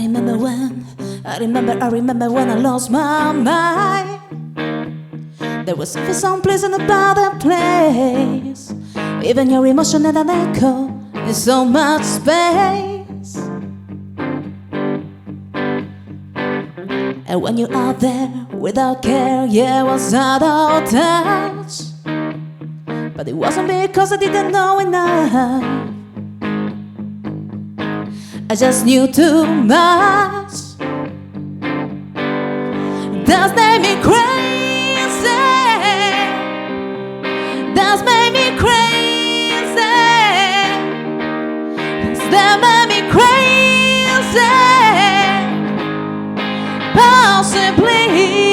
I remember when I lost my mind. There was something someplace about that place. Even your emotion had an echo in so much space. And when you're out there without care, yeah, I was out of touch. But it wasn't because I didn't know enough. I just knew too much. That's made me crazy. That's made me crazy. That made me crazy. Possibly.